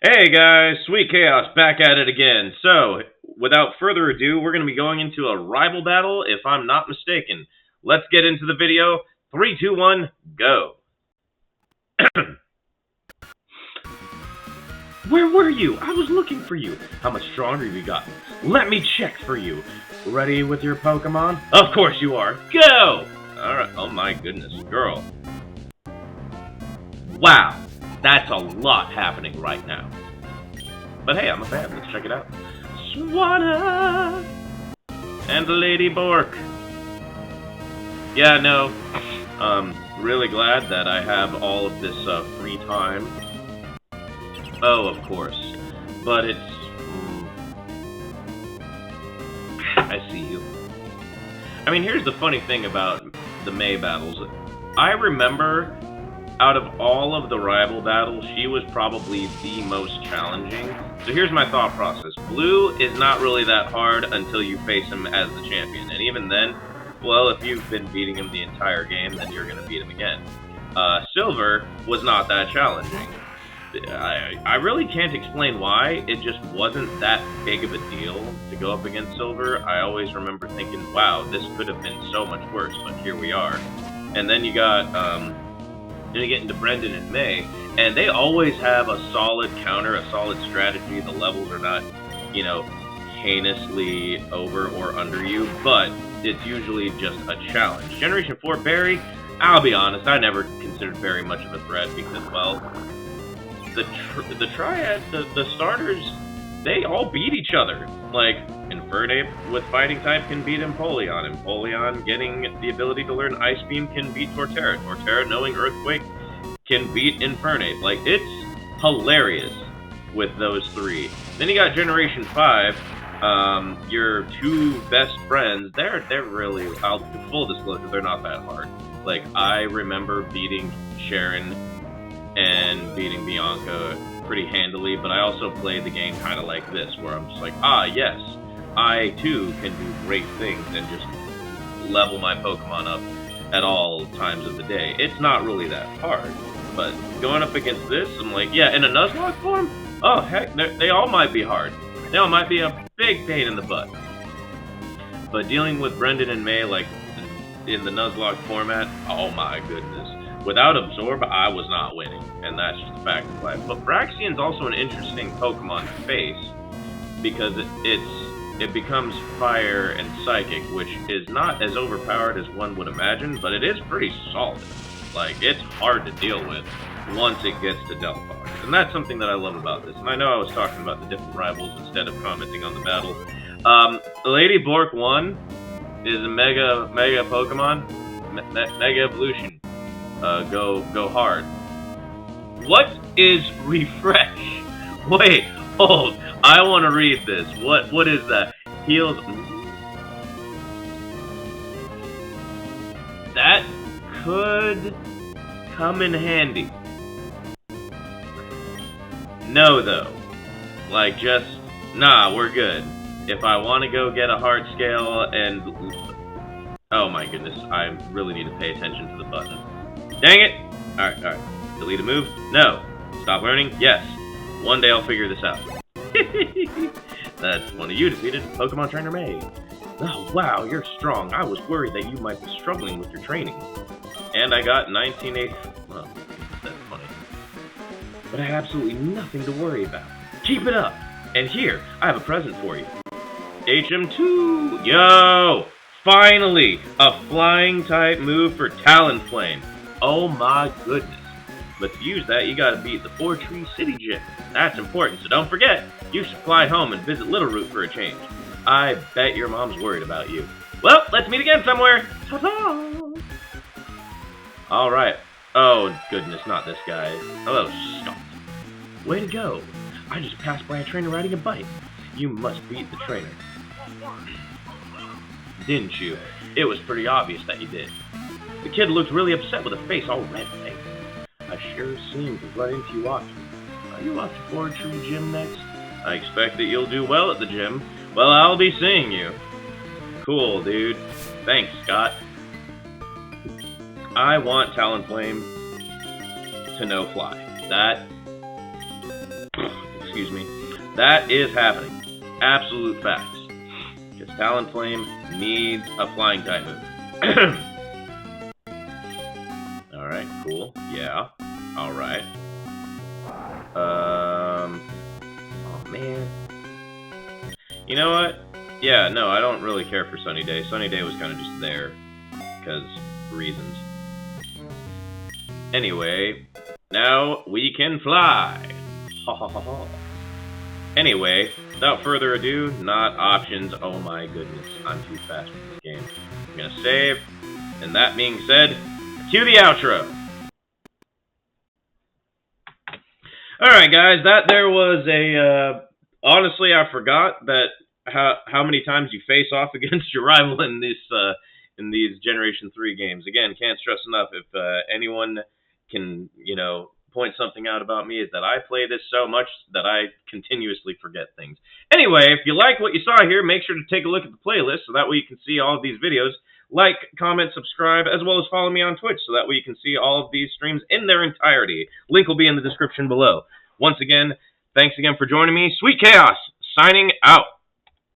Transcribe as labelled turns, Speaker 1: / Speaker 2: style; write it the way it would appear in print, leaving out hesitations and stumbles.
Speaker 1: Hey guys, SweetChaos back at it again. So, without further ado, we're going to be going into a rival battle, if I'm not mistaken. Let's get into the video. 3, 2, 1, go. Where were you? I was looking for you. How much stronger have you gotten? Let me check for you. Ready with your Pokemon? Of course you are. Go! Alright, oh my goodness, girl. Wow, that's a lot happening right now. But hey, I'm a fan. Let's check it out. Swanna and Lady Bork. Yeah, no. Really glad that I have all of this free time. Oh, of course. But it's... I see you. I mean, here's the funny thing about the May battles. I remember, out of all of the rival battles, she was probably the most challenging. So here's my thought process. Blue is not really that hard until you face him as the champion. And even then, well, if you've been beating him the entire game, then you're going to beat him again. Silver was not that challenging. I really can't explain why. It just wasn't that big of a deal to go up against Silver. I always remember thinking, wow, this could have been so much worse, but here we are. And then you got, then you get into Brendan and May, and they always have a solid counter, a solid strategy. The levels are not, you know, heinously over or under you, but it's usually just a challenge. Generation 4 Barry, I'll be honest, I never considered Barry much of a threat because, well, the triad, the starters, they all beat each other. Like, Infernape with Fighting type can beat Empoleon. Empoleon getting the ability to learn Ice Beam can beat Torterra. Torterra knowing Earthquake can beat Infernape. Like, it's hilarious with those three. Then you got Generation 5, your two best friends, they're really, full disclosure, they're not that hard. Like, I remember beating Sharon and beating Bianca pretty handily, but I also played the game kind of like this, where I'm just like, yes, I too can do great things and just level my Pokemon up at all times of the day. It's not really that hard, but going up against this, I'm like, yeah, in a Nuzlocke form? Oh, heck, they all might be hard. They all might be a big pain in the butt. But dealing with Brendan and May, like, in the Nuzlocke format, oh my goodness. Without Absorb, I was not winning, and that's just a fact of life. But Braixion's also an interesting Pokemon to face, because it becomes Fire and Psychic, which is not as overpowered as one would imagine, but it is pretty solid. Like, it's hard to deal with once it gets to Delphox, and that's something that I love about this. And I know I was talking about the different rivals instead of commenting on the battle. Lady Bork 1 is a Mega Pokemon, Mega Evolution. Go hard. What is refresh? Wait, hold. I want to read this. What is that? Heals. That could come in handy. No, though. Like, just, nah, we're good. If I want to go get a heart scale and... Oh my goodness, I really need to pay attention to the button. Dang it! Alright. Delete a move? No. Stop learning? Yes. One day I'll figure this out. That's one of you defeated Pokemon Trainer May. Oh, wow, you're strong. I was worried that you might be struggling with your training. And I got 1980... Well, that's funny. But I had absolutely nothing to worry about. Keep it up! And here, I have a present for you. HM2! Yo! Finally! A flying type move for Talonflame. Oh my goodness. But to use that, you gotta beat the 4-Tree City Gym. That's important, so don't forget, you should fly home and visit Little Root for a change. I bet your mom's worried about you. Well, let's meet again somewhere. Ta-ta! Alright. Oh goodness, not this guy. Hello, Scott. Way to go. I just passed by a trainer riding a bike. You must beat the trainer. Didn't you? It was pretty obvious that you did. The kid looked really upset with a face all red-faced. I sure seem to run into you often. Are you off to 4-Tree Gym next? I expect that you'll do well at the gym. Well, I'll be seeing you. Cool, dude. Thanks, Scott. I want Talonflame to no fly. That excuse me. That is happening. Absolute facts. Because Talonflame needs a flying type move. Alright, cool. Yeah. Alright. Oh man. You know what? Yeah, no, I don't really care for Sunny Day. Sunny Day was kind of just there. Because reasons. Anyway, now we can fly. Ha ha ha ha. Anyway, without further ado, not options. Oh my goodness, I'm too fast for this game. I'm gonna save. And that being said, cue the outro. Alright guys, that there was a, honestly I forgot that how many times you face off against your rival in these Generation 3 games. Again, can't stress enough, if anyone can, point something out about me, is that I play this so much that I continuously forget things. Anyway, if you like what you saw here, make sure to take a look at the playlist so that way you can see all of these videos. Like, comment, subscribe, as well as follow me on Twitch so that way you can see all of these streams in their entirety. Link will be in the description below. Once again, thanks again for joining me. SweetChaos, signing out.